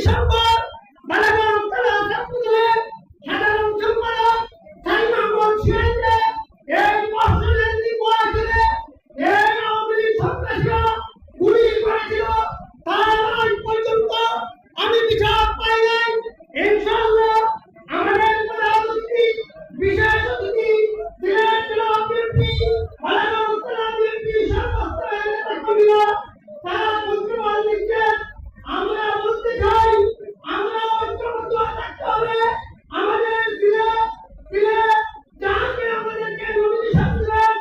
December Balaganj থানা ছাত্রদলের সাধারণ সম্পাদক সাই মাহমুদ সিরাজকে এই মসজিদের বয়সে এই আওয়ামী লীগ সন্ত্রাসীরা গুলি করেছিল, তার আজ পর্যন্ত আমি বিচার পাই নাই। ইনশাআল্লাহ আমাদের প্রধান অতিথি, বিশেষ অতিথি, সিলেট জেলা বিএনপি, বালাগঞ্জ থানা বিএনপি সর্বস্তরের নেতাকর্মীরা তারা মন্ত্রিমণ্ডল দিচ্ছেন। আমরা বলতে চাই, আমরা ঐক্যবদ্ধ থাকতে হবে। আমাদের দিলে যাকে আমাদেরকে নমিনেশন দিলেন,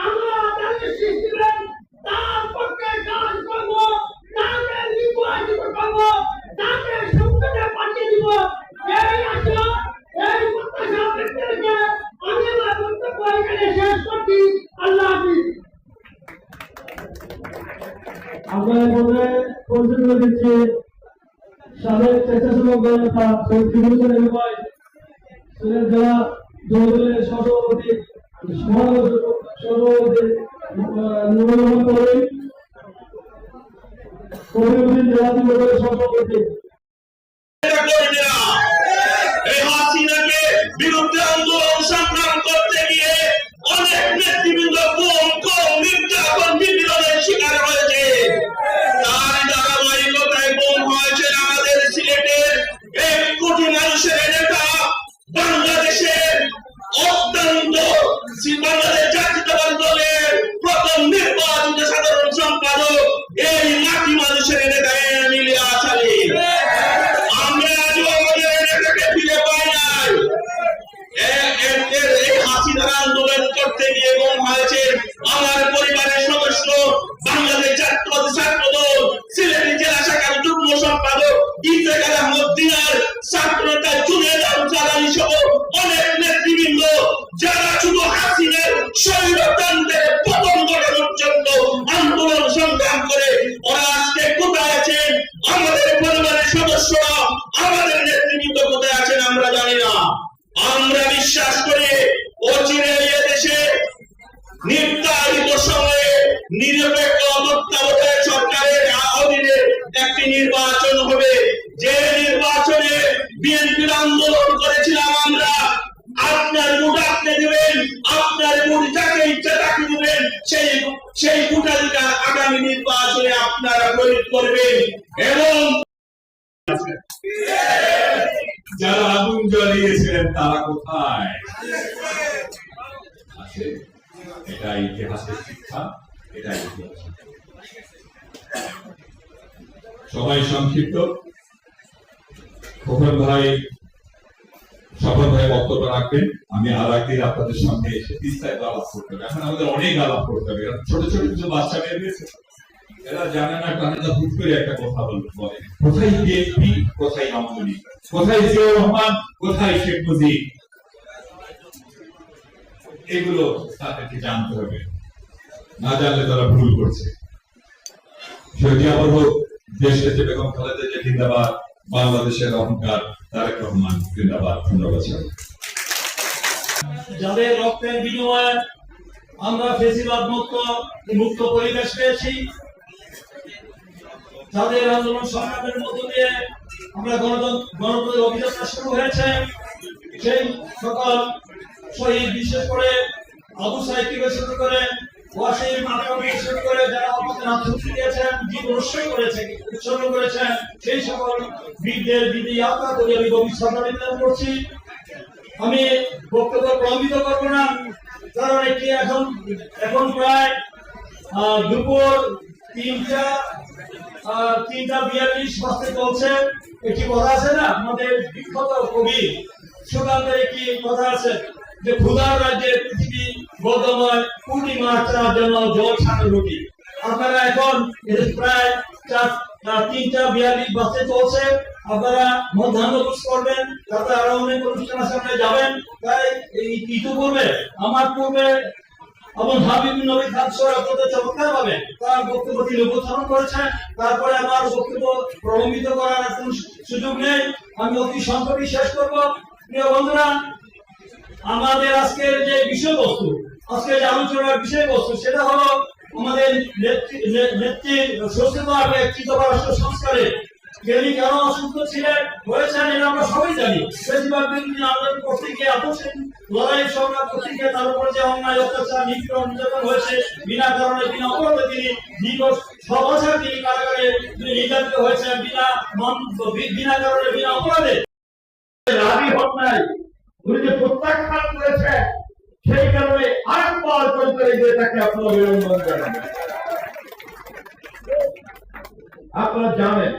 আমরা তাদের সৃষ্টি দিলেন, তার পক্ষে কাজ করবো, তাকে নির্বাচিত করবো, তাকে সংসদে পাঠিয়ে দিব। এই আশা, এই প্রত্যাশা ব্যক্ত রেখে আমি আমার বক্তব্য এখানে শেষ করছি। আল্লাহ হাফিজ। আপনার মধ্যে পরিচিত দিচ্ছি সাবেক স্বেচ্ছাসেবক দলনেতা শহীদ ফিরোজের এলাকায় সিলেট জেলা যুবদলের সহসভাপতি নুরুল রহমান কবির জেলা যুবদলের সহসভাপতি বিরুদ্ধে আন্দোলন সংগ্রাম করতে গিয়ে অনেক নেতৃবৃন্দ নির্যাতন নিপীড়নের শিকার হয়েছে। তার ধারাবাহিকতায় গুম হয়েছে আমাদের সিলেটের 1 কোটি মানুষের নেতা, বাংলাদেশের অত্যন্ত বাংলাদেশ জাতীয়তাবাদী দলের প্রথম নির্বাচিত সাধারণ সম্পাদক এই মাটি মানুষের নেতা এমিলিয়া সালিম। আমরা আজও আমাদের নেতাকে ফিরে পাই নাই। হাসিনার আন্দোলন করতে গিয়ে গুম হয়েছে আমার পরিবারের সদস্য, বাংলাদেশ জাতীয়তাবাদী ছাত্রদল সিলেট জেলা শাখার যুগ্ম সম্পাদক ইফতেখার আহমদ দিনার, ছাত্রনেতা জুনেদ জালালী সহ অনেক নেতৃবৃন্দ, যারা শুধু হাসিনার স্বৈরতন্ত্রের পতন ঘটানোর জন্য আন্দোলন সংগ্রাম করে ওরা আজকে কোথায় আছেন? আমাদের পরিবারের সদস্যরা, আমাদের নেতৃবৃন্দ কোথায় আছেন আমরা জানি না। আমরা বিশ্বাস করি অচিরে এদেশে নির্ধারিত সময়ে নিরপেক্ষ তত্ত্বাবধায়ক সরকারের অধীনে একটি নির্বাচন হবে। যে নির্বাচনে বিএনপির আন্দোলন করেছিলাম আমরা, আপনার ভোট আপনি দিবেন, আপনার ভোট যাকে ইচ্ছা তাকে দিবেন, সেই ভোটাধিকার আগামী নির্বাচনে আপনারা প্রয়োগ করবেন। এবং যারা আগুন জ্বালিয়েছিলেন তারা কোথায় আছে? এটা ইতিহাসের শিক্ষা, এটা ইতিহাস। সময় সংক্ষিপ্ত। খোকন ভাই, শপথ ভাই বক্তব্য রাখবেন। আমি আর একদিন আপনাদের সামনে এসে বিস্তারিত আলাপ করতে হবে। এখন আমাদের অনেক আলাপ করতে হবে। ছোট ছোট কিছু বাচ্চা বের হয়েছে, এরা জানে না টানে না, হুট করে একটা কথা বলে কোথায় বিএনপি, কোথায় আওয়ামী লীগ, কোথায় জিয়াউর রহমান, কোথায় শেখ মুজিব। এগুলো তাদেরকে জানতে হবে, না জানলে তারা ভুল করছে। শহীদ হোক, দেশ নেত্রী বেগম খালেদা জিয়া জিন্দাবাদ, বাংলাদেশের অহংকার তারেক রহমান জিন্দাবাদ। ধন্যবাদ। যাদের রক্তের বিনিময়ে আমরা ফেসিবাদ মুক্ত পরিবেশ পেয়েছি, যাদের আন্দোলন সংগ্রামের মধ্য দিয়ে আমরা গণতন্ত্রের অভিযাত্রা শুরু হয়েছে, সেই সকল শহীদ, বিশেষ করে আবু সাঈদ থেকে শুরু করে ওয়াসিম আকরাম থেকে শুরু করে যারা আমাদের আত্মহত্যা দিয়েছেন, জীবন উৎসর্গ করেছেন, সেই সকল বীরদের বিধি আত্মা করে আমি গভীর শ্রদ্ধা নিবেদন করছি। আমি বক্তব্য প্রলম্বিত করব না, কারণ এটি এখন প্রায় দুপুর 3:42 বাজতে চলছে। একটি কথা আছে না, আমাদের বিখ্যাত কবি সুকান্তের একটি কথা আছে যে ক্ষুধার রাজ্যে পৃথিবী বদ্ধময়, কোটি মাছ চার জন্য জল ছাড়া রুটি। আপনারা এখন প্রায় 3:42 বাজতে চলছে, আপনারা মধ্যাহ্নভোজ করবেন, তারপরে আরো অনেক অনুষ্ঠান সামনে যাবেন। তাই ইতিপূর্বে আমার পূর্বে এবং হাবিব নবী খান আপনাদের চমৎকার ভাবে তার বক্তব্যটি উপস্থাপন করেছেন। তারপরে আমার বক্তব্য প্রলম্বিত করার কোন সুযোগ নেই, আমি অতি সংক্ষেপে শেষ করব। প্রিয় বন্ধুরা, আমাদের আজকের যে বিষয়বস্তু, আজকে যে আলোচনার বিষয়বস্তু, সেটা হলো আমাদের নেত্রী সুস্থতা রাষ্ট্র সংস্কারে তিনি কেন অসুস্থ ছিলেন হয়েছেন এটা আমরা সবাই জানি। বেশিরভাগ দিন তিনি আন্দোলন করতে গিয়ে আপসেন লড়াই সংগ্রাম করতে গিয়ে তার উপর যে অন্যায় অত্যাচার নিপীড়ন নির্যাতন হয়েছে বিনা কারণে বিনা অপরাধে তিনি দীর্ঘ 6 বছর তিনি কারাগারে নির্যাতিত হয়েছেন বিনা কারণে বিনা অপরাধে। রাজি হন নাই, উনি যে প্রত্যাখ্যান করেছেন সেই কারণে আরেকবার করে যে তাকে আপনারা অভিনন্দন জানাবেন। আপনারা জানেন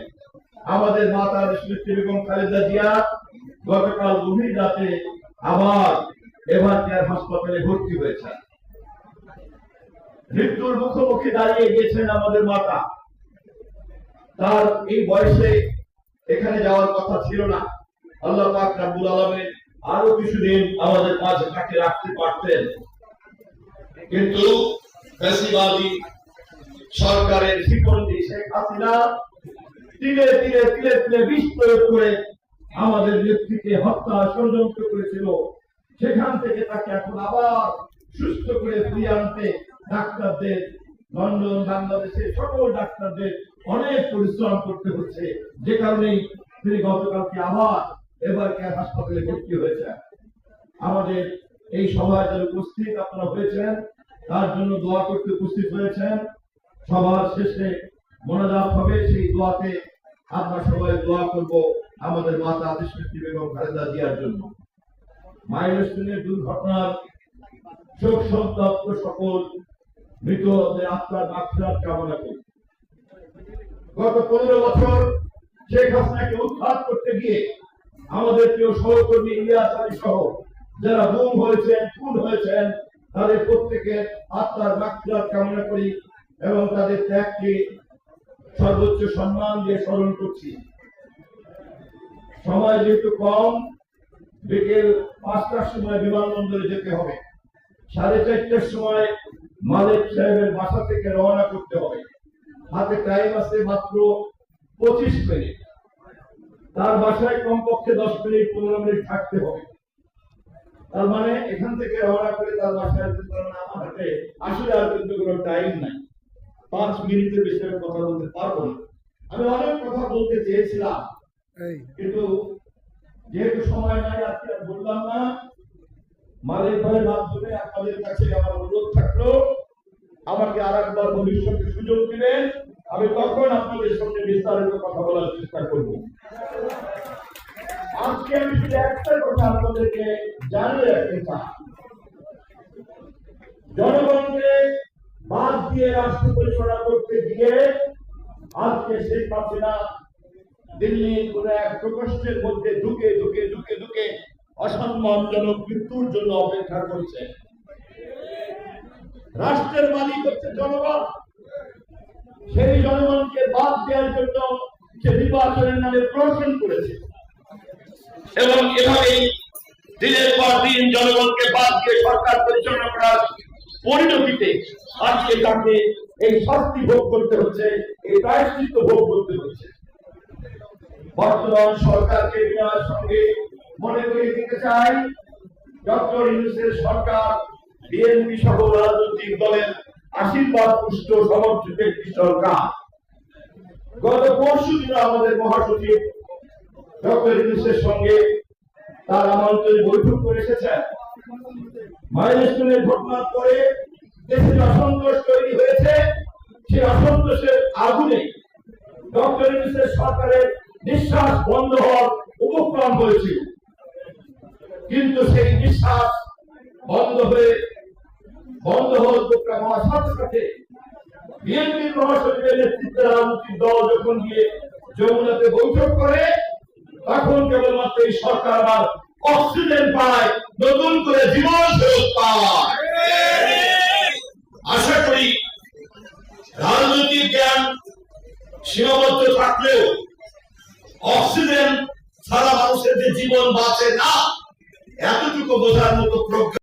আমাদের মাতা দেশনেত্রী বেগম খালেদা জিয়া গতকাল গভীর রাতে আবার এভার কেয়ার হাসপাতালে ভর্তি হয়েছেন। মৃত্যুর মুখোমুখি দাঁড়িয়ে গেছেন আমাদের মাতা। তার এই বয়সে এখানে যাওয়ার কথা ছিল না। আল্লাহ পাক রব্বুল আলামিন আরো কিছুদিন আমাদের মাঝে তাকে রাখতে পারতেন, কিন্তু ফ্যাসিবাদী সরকারের শিকড়ি শেখ হাসিনা তিলে তিলে তিলে তিলে বিষ প্রয়োগ করে আমাদের নেত্রীকে হত্যা ষড়যন্ত্র করেছিল। সেখান থেকে তাকে এখন আবার সুস্থ করে ফিরিয়ে আনতে ডাক্তারদের, লন্ডন বাংলাদেশের সকল ডাক্তারদের অনেক পরিশ্রম করতে হচ্ছে, যে কারণেই তিনি গতকালকে আবার এবার কেয়ার হাসপাতালে ভর্তি হয়েছেন। আমাদের এই সভায় যারা উপস্থিত আপনারা হয়েছেন তার জন্য দোয়া করতে উপস্থিত হয়েছেন। সবার শেষে মোনাজাত হবে, সেই দোয়াতে আমরা সবাই দোয়া করব আমাদের মাতা দেশনেত্রী বেগম খালেদা জিয়ার জন্য। মাইলস্টোনের দুর্ঘটনার শোক সন্তপ্ত সকল মৃতদের আত্মার মাগফিরাত কামনা করি। গত 15 বছর শেখ হাসিনাকে উৎখাত করতে গিয়ে আমাদের প্রিয় সহকর্মী ইলিয়াস আলী সহ যারা গুম হয়েছেন, খুন হয়েছেন, তাদের প্রত্যেকের আত্মার মাগফিরাত কামনা করি এবং তাদের ত্যাগকে সর্বোচ্চ সম্মান দিয়ে স্মরণ করছি। সময় যেহেতু কম, বিকেল 5টার সময় বিমানবন্দরে যেতে হবে, 4:30টার সময় মালিক সাহেবের বাসা থেকে রওনা করতে হবে। হাতে টাইম আছে মাত্র 25 মিনিট। তার বাসায় কমপক্ষে 10 মিনিট 15 মিনিট থাকতে হবে। তার মানে এখান থেকে রওনা করে তার বাসায় আমার হাতে আসলে আর কিন্তু কোনো টাইম নাই, 5 মিনিটের বেশি আমি কথা বলতে পারবো না। আমি অনেক কথা বলতে চেয়েছিলাম, কিন্তু যেহেতু সময় নাই আজকে আর বললাম না। মালিক ভাইয়ের মাধ্যমে আপনাদের কাছে আমার অনুরোধ থাকলো, আমাকে আর একবার ভবিষ্যতে সুযোগ দিবেন, আমি তখন আপনাদের সঙ্গে বিস্তারিত কথা বলার চেষ্টা করব। আজকে আমি শুধু একটা কথা আপনাদেরকে জানিয়ে রাখতে চাই, জনগণকে বাদ দিয়ে রাষ্ট্র পরিচালনা করতে গিয়ে আজকে শেখ হাসিনা দিল্লির কোন এক প্রকোষ্ঠের মধ্যে ঢুকে ঢুকে ঢুকে ঢুকে অসম্মানজনক মৃত্যুর জন্য অপেক্ষা করছে। রাষ্ট্রের মালিক হচ্ছে জনগণ, সেই জনগণকে বাদ দেওয়ার জন্য সে নির্বাচনের নামে প্রহসন করেছে এবং এভাবেই দিনের পর দিন জনগণকে বাদ দিয়ে সরকার পরিচালনা করার পরিণতিতে আজকে তাকে এই শাস্তি ভোগ করতে হচ্ছে, এই প্রায়শ্চিত্ত ভোগ করতে হচ্ছে। বর্তমান সরকারকে বিনয়ের সঙ্গে মনে করিয়ে দিতে চাই, ডক্টর ইউনূসের সরকার বিএনপি সহ রাজনৈতিক দলের আশীর্বাদ পুষ্ট সমর্থিত একটি সরকার। গত পরশুদিন আমাদের মহাসচিব ডক্টর ইউনূসের সঙ্গে তার আমন্ত্রণে বৈঠক করে এসেছেন। মাইলস্টোনের ঘটনার পরে দেশে অসন্তোষ তৈরি হয়েছে, সেই অসন্তোষের আগুনে ডক্টর ইউনূসের সরকারের নিঃশ্বাস বন্ধ হওয়ার উপক্রম হয়েছিল, কিন্তু সেই নিঃশ্বাস বন্ধ হওয়ার উপক্রম হওয়ার সাথে সাথে বিএনপির মহাসচিবের নেতৃত্বে রাজনৈতিক দল যখন গিয়ে যমুনাতে বৈঠক করে, তখন কেবলমাত্র এই সরকার আবার অক্সিজেন পায়, নতুন করে জীবন ফেরত পায়। আশা করি রাজনৈতিক জ্ঞান সীমাবদ্ধ থাকলেও অক্সিজেন ছাড়া মানুষের যে জীবন বাঁচে না, এতটুকু বোঝার মতো প্রজ্ঞা